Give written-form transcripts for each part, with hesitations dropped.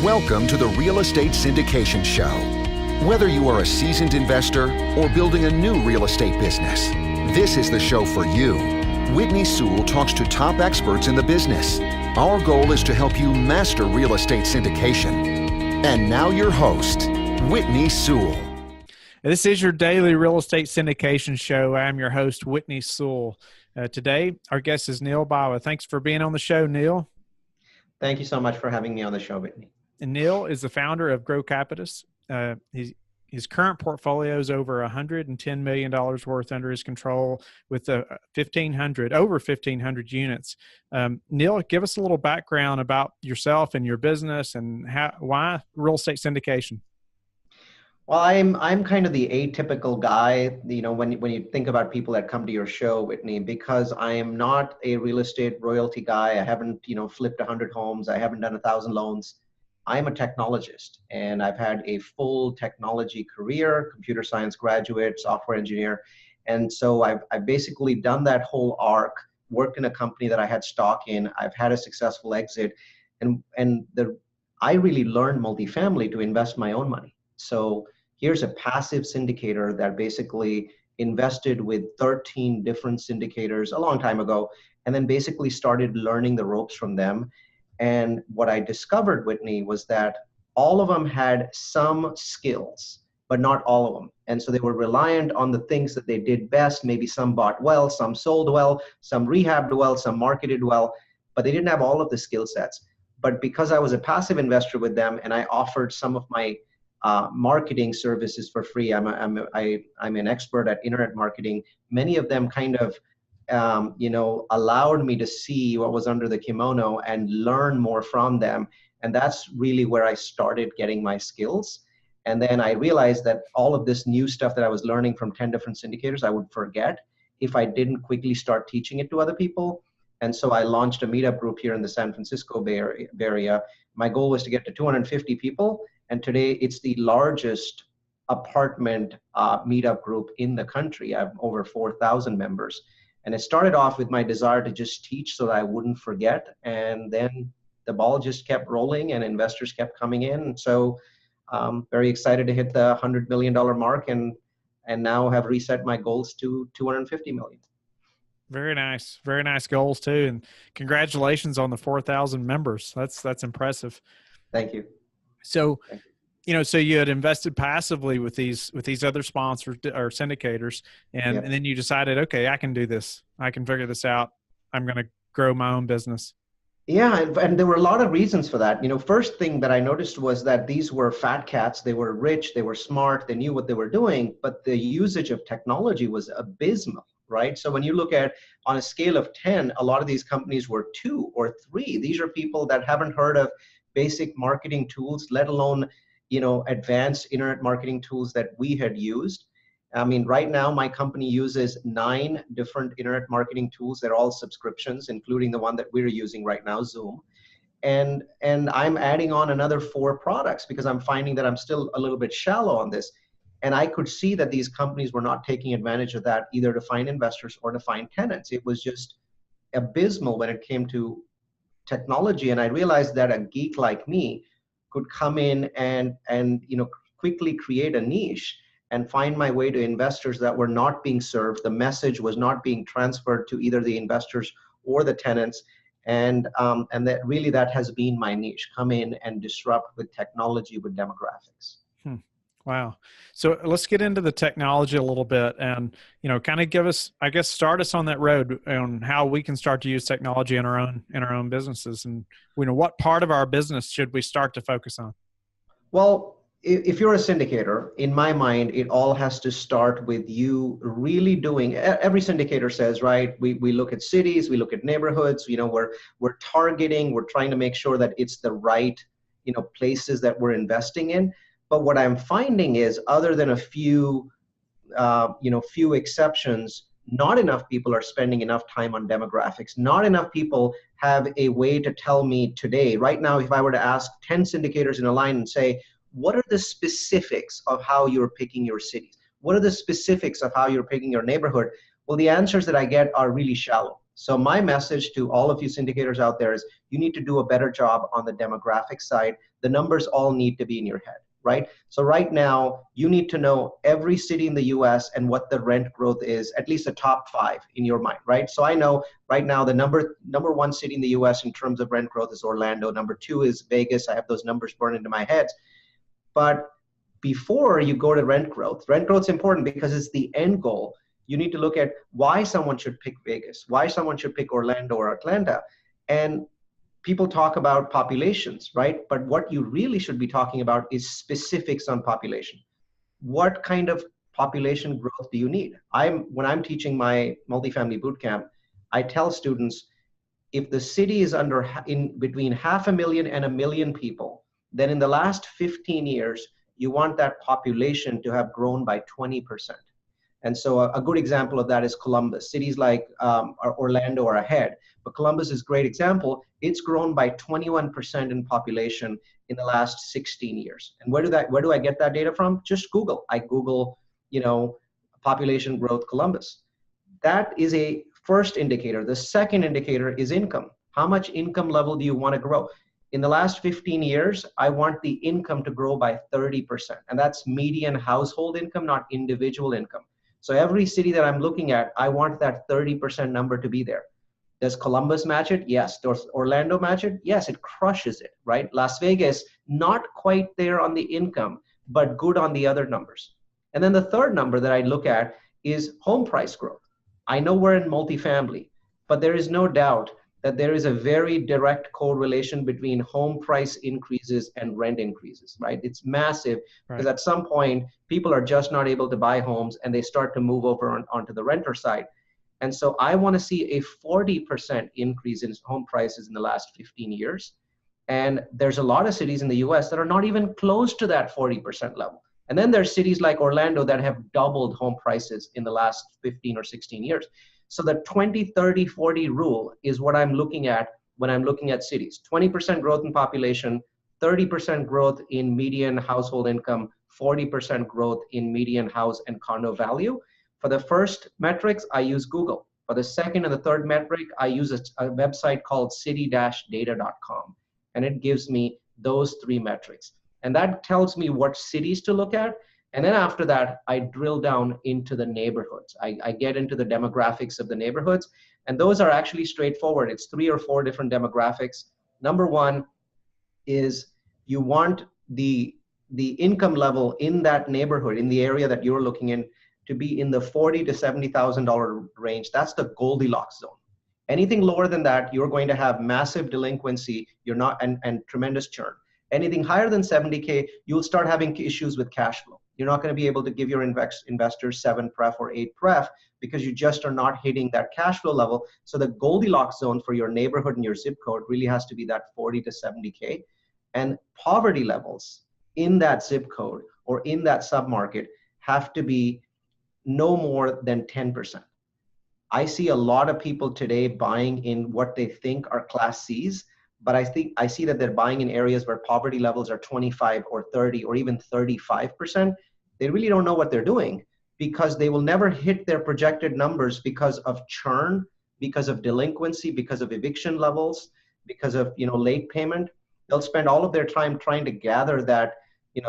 Welcome to the Real Estate Syndication Show. Whether you are a seasoned investor or building a new real estate business, this is the show for you. Whitney Sewell talks to top experts in the business. Our goal is to help you master real estate syndication. And now your host, Whitney Sewell. This is your daily real estate syndication show. I'm your host, Whitney Sewell. Today, our guest is Neal Bawa. Thanks for being on the show, Neal. Thank you so much for having me on the show, Whitney. And Neal is the founder of GroCapitus. His current portfolio is over $110 million worth under his control with over 1,500 units. Neal, give us a little background about yourself and your business and why real estate syndication. Well, I'm kind of the atypical guy, when you think about people that come to your show, Whitney, because I am not a real estate royalty guy. I haven't, flipped 100 homes. I haven't done 1,000 loans. I'm a technologist, and I've had a full technology career, computer science graduate, software engineer. And so I've basically done that whole arc, worked in a company that I had stock in. I've had a successful exit, and I really learned multifamily to invest my own money. So here's a passive syndicator that basically invested with 13 different syndicators a long time ago, and then basically started learning the ropes from them. And what I discovered, Whitney, was that all of them had some skills, but not all of them. And so they were reliant on the things that they did best. Maybe some bought well, some sold well, some rehabbed well, some marketed well, but they didn't have all of the skill sets. But because I was a passive investor with them and I offered some of my marketing services for free, I'm an expert at internet marketing. Many of them kind of allowed me to see what was under the kimono and learn more from them. And that's really where I started getting my skills. And then I realized that all of this new stuff that I was learning from 10 different syndicators, I would forget if I didn't quickly start teaching it to other people. And so I launched a meetup group here in the San Francisco Bay Area. My goal was to get to 250 people. And today it's the largest apartment meetup group in the country. I have over 4,000 members. And it started off with my desire to just teach so that I wouldn't forget. And then the ball just kept rolling and investors kept coming in. So very excited to hit the $100 million mark and now have reset my goals to 250 million. Very nice. Very nice goals too. And congratulations on the 4,000 members. That's impressive. Thank you. So, so you had invested passively with these other sponsors or syndicators, and then you decided, okay, I can do this. I can figure this out. I'm going to grow my own business. Yeah, and there were a lot of reasons for that. First thing that I noticed was that these were fat cats. They were rich. They were smart. They knew what they were doing, but the usage of technology was abysmal, right? So when you look at on a scale of 10, a lot of these companies were 2 or 3. These are people that haven't heard of basic marketing tools, let alone advanced internet marketing tools that we had used. I mean, right now, my company uses 9 different internet marketing tools. They're all subscriptions, including the one that we're using right now, Zoom. And I'm adding on another 4 products because I'm finding that I'm still a little bit shallow on this. And I could see that these companies were not taking advantage of that either to find investors or to find tenants. It was just abysmal when it came to technology. And I realized that a geek like me could come in and quickly create a niche and find my way to investors that were not being served. The message was not being transferred to either the investors or the tenants. And that has been my niche, come in and disrupt with technology, with demographics. Wow. So let's get into the technology a little bit and, kind of give us, start us on that road on how we can start to use technology in our own businesses. And, what part of our business should we start to focus on? Well, if you're a syndicator, in my mind, it all has to start with you really doing, every syndicator says, right, we look at cities, we look at neighborhoods, we're targeting, we're trying to make sure that it's the right, places that we're investing in. But what I'm finding is, other than a few exceptions, not enough people are spending enough time on demographics. Not enough people have a way to tell me today, right now, if I were to ask 10 syndicators in a line and say, what are the specifics of how you're picking your cities? What are the specifics of how you're picking your neighborhood? Well, the answers that I get are really shallow. So my message to all of you syndicators out there is you need to do a better job on the demographic side. The numbers all need to be in your head, right? So right now, you need to know every city in the US and what the rent growth is, at least the top 5 in your mind, right? So I know right now the number 1 city in the US in terms of rent growth is Orlando. Number 2 is Vegas. I have those numbers burned into my head. But before you go to rent growth is important because it's the end goal. You need to look at why someone should pick Vegas, why someone should pick Orlando or Atlanta. And people talk about populations, right? But what you really should be talking about is specifics on population. What kind of population growth do you need? When I'm teaching my multifamily bootcamp, I tell students, if the city is in between 500,000 and 1 million people, then in the last 15 years, you want that population to have grown by 20%. And so a good example of that is Columbus. Cities like Orlando are ahead, but Columbus is a great example. It's grown by 21% in population in the last 16 years. And where do I get that data from? Just Google. I Google, population growth Columbus. That is a first indicator. The second indicator is income. How much income level do you want to grow? In the last 15 years, I want the income to grow by 30%. And that's median household income, not individual income. So every city that I'm looking at, I want that 30% number to be there. Does Columbus match it? Yes. Does Orlando match it? Yes, it crushes it, right? Las Vegas, not quite there on the income, but good on the other numbers. And then the third number that I look at is home price growth. I know we're in multifamily, but there is no doubt that there is a very direct correlation between home price increases and rent increases, right? It's massive because at some point, people are just not able to buy homes and they start to move over onto the renter side. And so I want to see a 40% increase in home prices in the last 15 years. And there's a lot of cities in the US that are not even close to that 40% level. And then there's cities like Orlando that have doubled home prices in the last 15 or 16 years. So the 20, 30, 40 rule is what I'm looking at when I'm looking at cities. 20% growth in population, 30% growth in median household income, 40% growth in median house and condo value. For the first metrics, I use Google. For the second and the third metric, I use a website called city-data.com. And it gives me those 3 metrics. And that tells me what cities to look at. And then after that, I drill down into the neighborhoods. I get into the demographics of the neighborhoods. And those are actually straightforward. It's 3 or 4 different demographics. Number 1 is you want the income level in that neighborhood, in the area that you're looking in, to be in the $40,000 to $70,000 range. That's the Goldilocks zone. Anything lower than that, you're going to have massive delinquency. And tremendous churn. Anything higher than 70K, you'll start having issues with cash flow. You're not going to be able to give your investors 7 pref or 8 pref because you just are not hitting that cash flow level. So the Goldilocks zone for your neighborhood and your zip code really has to be that 40 to 70K. And poverty levels in that zip code or in that submarket have to be no more than 10%. I see a lot of people today buying in what they think are Class Cs, but I see that they're buying in areas where poverty levels are 25 or 30 or even 35%. They really don't know what they're doing because they will never hit their projected numbers because of churn, because of delinquency, because of eviction levels, because of late payment. They'll spend all of their time trying to gather that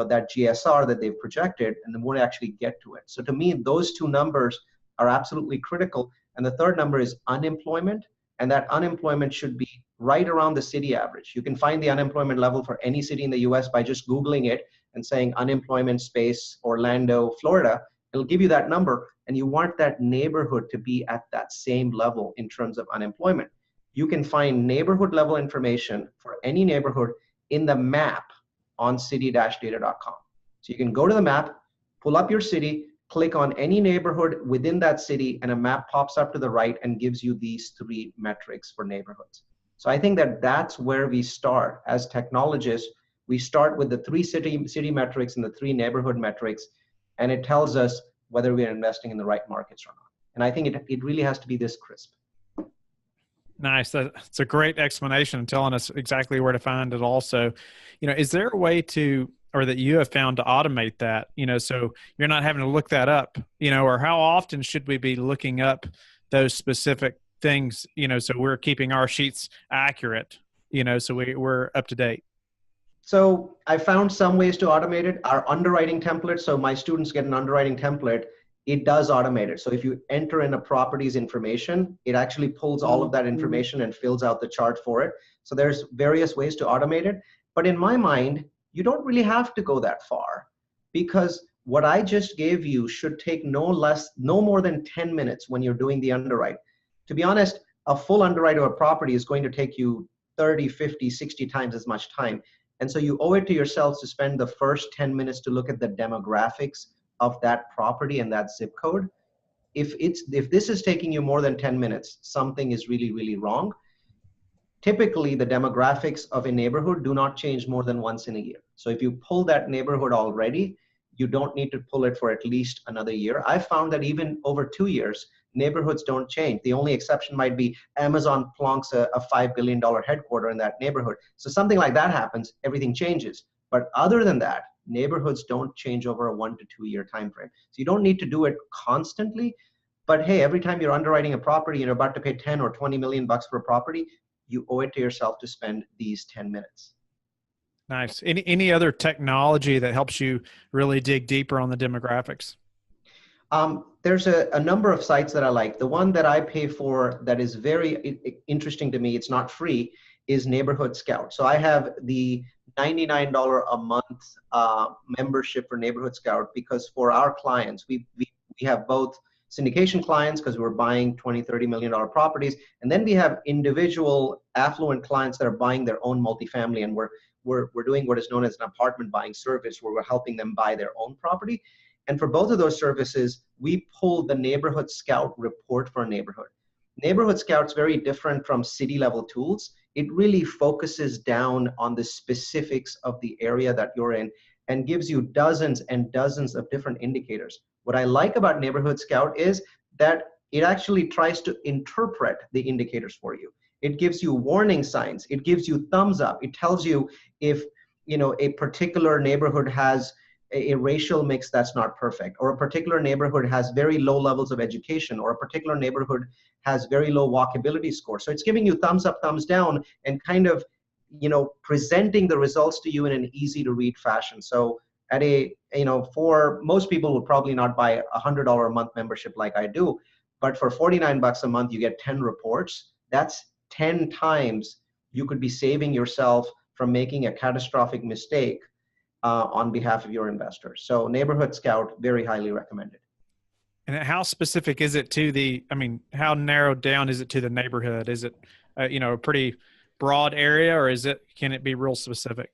that GSR that they've projected and they won't actually get to it. So to me, those 2 numbers are absolutely critical. And the third number is unemployment. And that unemployment should be right around the city average. You can find the unemployment level for any city in the US by just Googling it and saying unemployment space Orlando, Florida. It'll give you that number. And you want that neighborhood to be at that same level in terms of unemployment. You can find neighborhood level information for any neighborhood in the map on city-data.com. So you can go to the map, pull up your city, click on any neighborhood within that city, and a map pops up to the right and gives you these 3 metrics for neighborhoods. So I think that that's where we start as technologists. We start with the 3 city metrics and the 3 neighborhood metrics, and it tells us whether we are investing in the right markets or not. And I think it really has to be this crisp. Nice. That's a great explanation, telling us exactly where to find it also. Is there a way to, or that you have found to automate that, so you're not having to look that up, or how often should we be looking up those specific things, so we're keeping our sheets accurate, so we're up to date? So I found some ways to automate it. Our underwriting template, so my students get an underwriting template, it does automate it. So if you enter in a property's information, it actually pulls all of that information and fills out the chart for it. So there's various ways to automate it. But in my mind, you don't really have to go that far, because what I just gave you should take no more than 10 minutes when you're doing the underwrite. To be honest, a full underwrite of a property is going to take you 30, 50, 60 times as much time. And so you owe it to yourselves to spend the first 10 minutes to look at the demographics of that property and that zip code. If this is taking you more than 10 minutes, something is really, really wrong. Typically, the demographics of a neighborhood do not change more than once in a year. So if you pull that neighborhood already, you don't need to pull it for at least another year. I found that even over 2 years, neighborhoods don't change. The only exception might be Amazon plonks a $5 billion headquarter in that neighborhood. So something like that happens, everything changes. But other than that, neighborhoods don't change over a 1 to 2 year time frame. So you don't need to do it constantly. But hey, every time you're underwriting a property and you're about to pay 10 or 20 million bucks for a property, you owe it to yourself to spend these 10 minutes. Nice. Any other technology that helps you really dig deeper on the demographics? There's a number of sites that I like. The one that I pay for that is very interesting to me, it's not free, is Neighborhood Scout. So I have the $99 a month membership for Neighborhood Scout, because for our clients, we have both syndication clients because we're buying $20, $30 million properties. And then we have individual affluent clients that are buying their own multifamily, and we're doing what is known as an apartment buying service, where we're helping them buy their own property. And for both of those services, we pull the Neighborhood Scout report for a neighborhood. Neighborhood Scout's very different from city level tools. It really focuses down on the specifics of the area that you're in and gives you dozens and dozens of different indicators. What I like about Neighborhood Scout is that it actually tries to interpret the indicators for you. It gives you warning signs. It gives you thumbs up. It tells you if a particular neighborhood has a racial mix that's not perfect, or a particular neighborhood has very low levels of education, or a particular neighborhood has very low walkability score. So it's giving you thumbs up, thumbs down, and kind of, presenting the results to you in an easy to read fashion. So at for most people would probably not buy a $100 a month membership like I do, but for 49 bucks a month, you get 10 reports. That's 10 times you could be saving yourself from making a catastrophic mistake on behalf of your investors. So Neighborhood Scout, very highly recommended. And how specific is it to how narrowed down is it to the neighborhood? Is it, a pretty broad area, or can it be real specific?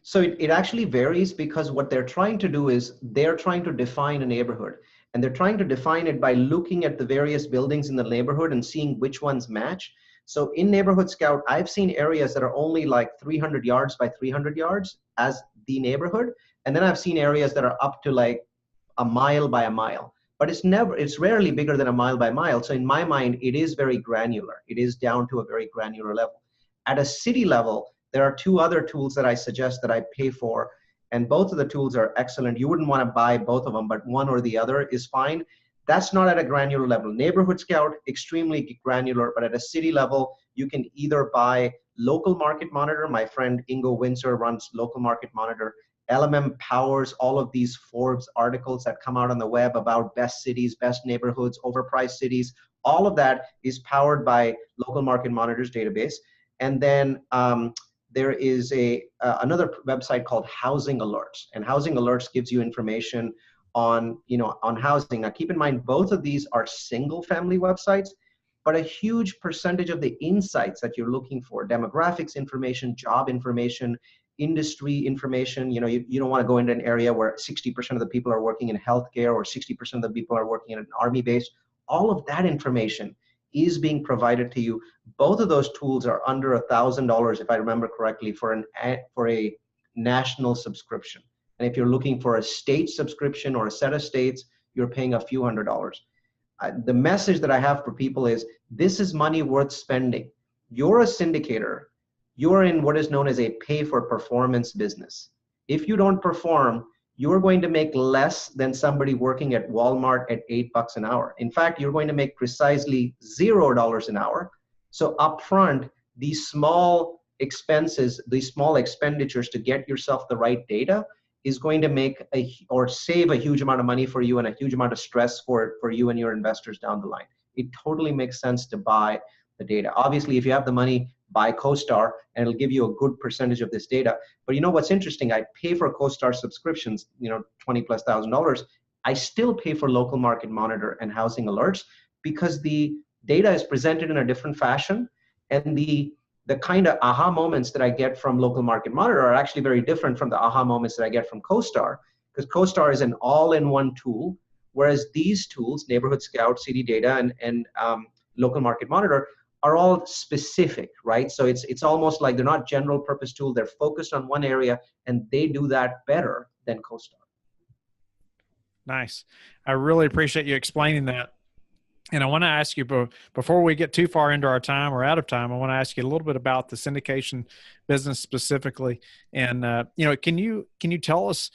So it actually varies, because what they're trying to do is they're trying to define a neighborhood, and they're trying to define it by looking at the various buildings in the neighborhood and seeing which ones match. So in Neighborhood Scout, I've seen areas that are only like 300 yards by 300 yards as the neighborhood. And then I've seen areas that are up to like a mile by a mile, but it's rarely bigger than a mile by mile. So in my mind, it is very granular. It is down to a very granular level. At a city level, there are two other tools that I suggest that I pay for, and both of the tools are excellent. You wouldn't want to buy both of them, but one or the other is fine. That's not at a granular level. Neighborhood Scout, extremely granular, but at a city level, you can either buy Local Market Monitor. My friend Ingo Windsor runs Local Market Monitor. LMM powers all of these Forbes articles that come out on the web about best cities, best neighborhoods, overpriced cities. All of that is powered by Local Market Monitor's database. And then there is another website called Housing Alerts, and Housing Alerts gives you information on housing. Now, keep in mind, both of these are single family websites, but a huge percentage of the insights that you're looking for, demographics information, job information, industry information, you don't want to go into an area where 60% of the people are working in healthcare, or 60% of the people are working in an army base. All of that information is being provided to you. Both of those tools are under $1,000, if I remember correctly, for a national subscription. And if you're looking for a state subscription or a set of states, you're paying a few $100s. The message that I have for people is, this is money worth spending. You're a syndicator. You're in what is known as a pay for performance business. If you don't perform, you're going to make less than somebody working at Walmart at $8 an hour. In fact, you're going to make precisely $0 an hour. So upfront, these small expenses, these small expenditures to get yourself the right data is going to make or save a huge amount of money for you and a huge amount of stress for you and your investors down the line. It totally makes sense to buy the data. Obviously, if you have the money, buy CoStar, and it'll give you a good percentage of this data. But you know what's interesting? I pay for CoStar subscriptions, $20,000+. I still pay for Local Market Monitor and Housing Alerts because the data is presented in a different fashion, and the kind of aha moments that I get from Local Market Monitor are actually very different from the aha moments that I get from CoStar, because CoStar is an all-in-one tool, whereas these tools, Neighborhood Scout, CD Data, and Local Market Monitor, are all specific, right? So it's almost like they're not general purpose tool. They're focused on one area, and they do that better than CoStar. Nice. I really appreciate you explaining that. And I want to ask you, before we get too far into our time or out of time, I want to ask you a little bit about the syndication business specifically. And, can you tell us,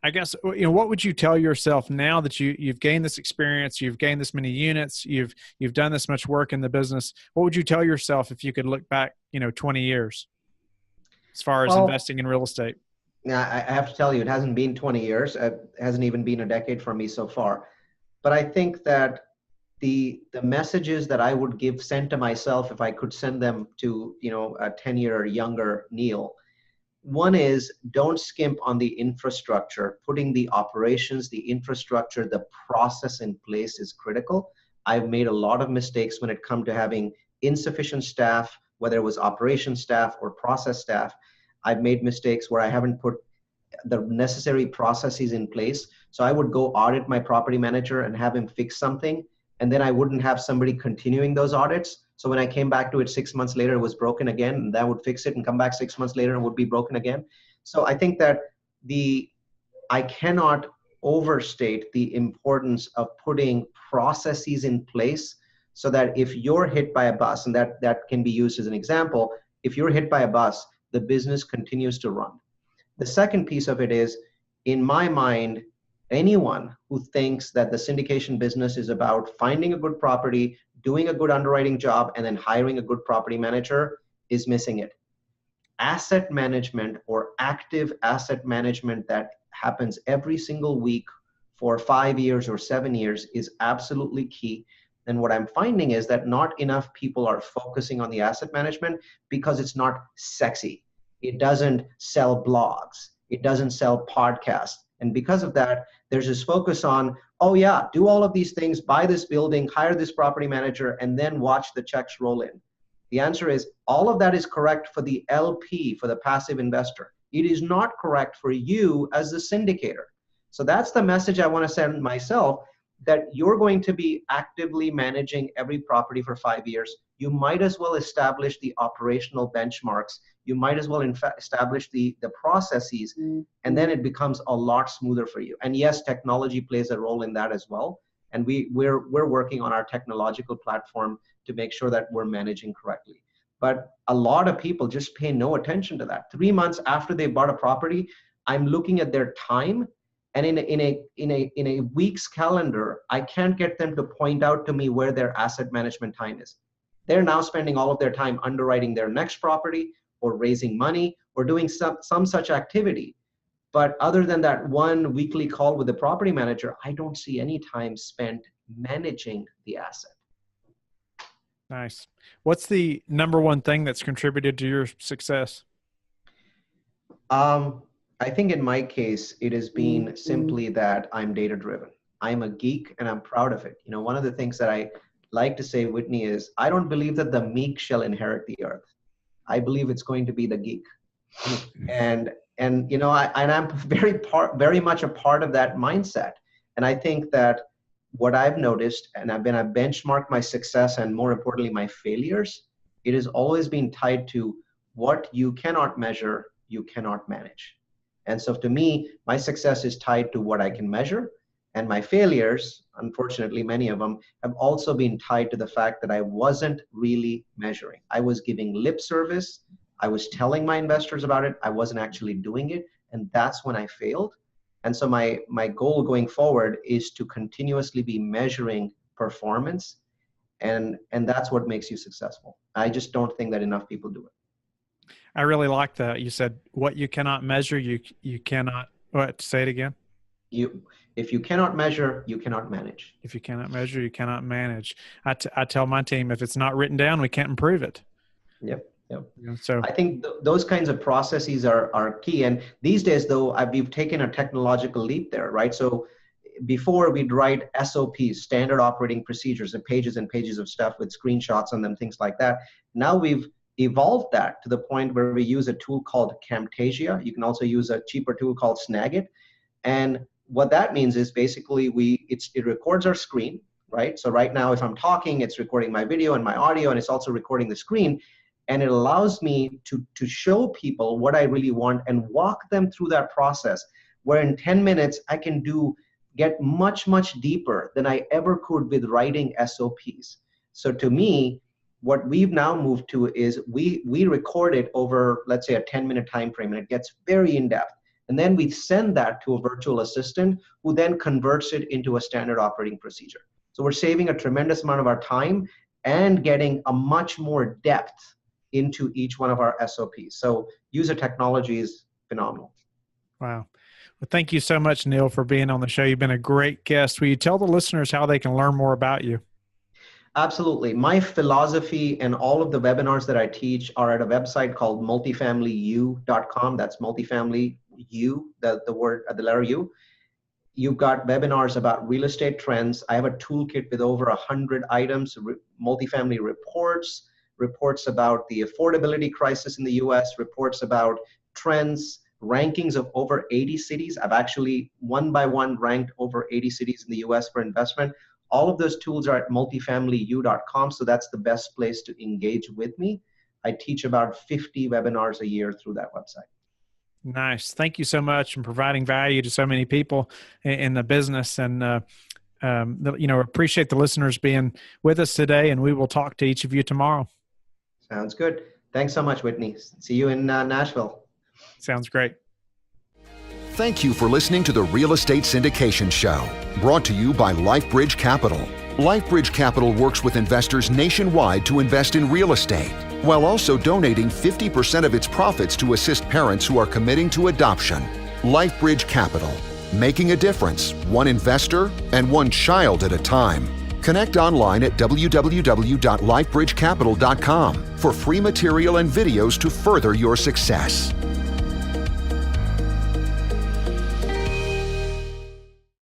I guess, what would you tell yourself now that you've gained this experience, you've gained this many units, you've done this much work in the business? What would you tell yourself if you could look back, 20 years as far as investing in real estate? Yeah, I have to tell you, it hasn't been 20 years. It hasn't even been a decade for me so far. But I think that the messages that I would send to myself, if I could send them to, a 10-year or younger Neal, one is, don't skimp on the infrastructure. Putting the operations, the infrastructure, the process in place is critical. I've made a lot of mistakes when it comes to having insufficient staff, whether it was operations staff or process staff. I've made mistakes where I haven't put the necessary processes in place. So I would go audit my property manager and have him fix something, and then I wouldn't have somebody continuing those audits. So when I came back to it 6 months later, it was broken again, and that would fix it and come back 6 months later and would be broken again. So I think that I cannot overstate the importance of putting processes in place so that if you're hit by a bus, and that can be used as an example, if you're hit by a bus, the business continues to run. The second piece of it is, in my mind, anyone who thinks that the syndication business is about finding a good property, doing a good underwriting job, and then hiring a good property manager is missing it. Asset management, or active asset management that happens every single week for 5 years or 7 years, is absolutely key. And what I'm finding is that not enough people are focusing on the asset management because it's not sexy. It doesn't sell blogs. It doesn't sell podcasts. And because of that, there's this focus on, oh yeah, do all of these things, buy this building, hire this property manager, and then watch the checks roll in. The answer is, all of that is correct for the LP, for the passive investor. It is not correct for you as the syndicator. So that's the message I want to send myself, that you're going to be actively managing every property for 5 years. You might as well establish the operational benchmarks. You might as well establish the processes, and then it becomes a lot smoother for you. And yes, technology plays a role in that as well. And we're working on our technological platform to make sure that we're managing correctly. But a lot of people just pay no attention to that. 3 months after they bought a property, I'm looking at their time, and in a week's calendar, I can't get them to point out to me where their asset management time is. They're now spending all of their time underwriting their next property, or raising money, or doing some such activity. But other than that one weekly call with the property manager, I don't see any time spent managing the asset. Nice. What's the number one thing that's contributed to your success? I think in my case, it has been simply that I'm data driven. I'm a geek, and I'm proud of it. One of the things that I like to say, Whitney, is I don't believe that the meek shall inherit the earth. I believe it's going to be the geek. And I'm very much a part of that mindset. And I think that what I've noticed, and I've benchmarked my success, and more importantly, my failures, it has always been tied to what you cannot measure, you cannot manage. And so to me, my success is tied to what I can measure. And my failures, unfortunately, many of them, have also been tied to the fact that I wasn't really measuring. I was giving lip service. I was telling my investors about it. I wasn't actually doing it. And that's when I failed. And so my goal going forward is to continuously be measuring performance. And that's what makes you successful. I just don't think that enough people do it. I really like that. You said what you cannot measure, you cannot, what, say it again? If you cannot measure, you cannot manage. If you cannot measure, you cannot manage. I tell my team, if it's not written down, we can't improve it. Yep. So I think those kinds of processes are key. And these days, though, we've taken a technological leap there, right? So before we'd write SOPs, standard operating procedures, and pages of stuff with screenshots on them, things like that. Now we've evolved that to the point where we use a tool called Camtasia. You can also use a cheaper tool called Snagit. And what that means is basically it records our screen, right? So right now, if I'm talking, it's recording my video and my audio, and it's also recording the screen. And it allows me to show people what I really want and walk them through that process, where in 10 minutes, I can get much, much deeper than I ever could with writing SOPs. So to me, what we've now moved to is we record it over, let's say, a 10-minute time frame, and it gets very in-depth. And then we send that to a virtual assistant who then converts it into a standard operating procedure. So we're saving a tremendous amount of our time and getting a much more depth into each one of our SOPs. So user technology is phenomenal. Wow. Well, thank you so much, Neal, for being on the show. You've been a great guest. Will you tell the listeners how they can learn more about you? Absolutely. My philosophy and all of the webinars that I teach are at a website called multifamilyu.com. That's multifamily U, the letter U. You've got webinars about real estate trends. I have a toolkit with over 100 items, multifamily reports about the affordability crisis in the US, reports about trends, rankings of over 80 cities. I've actually one by one ranked over 80 cities in the US for investment. All of those tools are at multifamilyU.com, so that's the best place to engage with me. I teach about 50 webinars a year through that website. Nice. Thank you so much for providing value to so many people in the business. And, appreciate the listeners being with us today, and we will talk to each of you tomorrow. Sounds good. Thanks so much, Whitney. See you in Nashville. Sounds great. Thank you for listening to the Real Estate Syndication Show, brought to you by Life Bridge Capital. Life Bridge Capital works with investors nationwide to invest in real estate, while also donating 50% of its profits to assist parents who are committing to adoption. Life Bridge Capital, making a difference, one investor and one child at a time. Connect online at www.lifebridgecapital.com for free material and videos to further your success.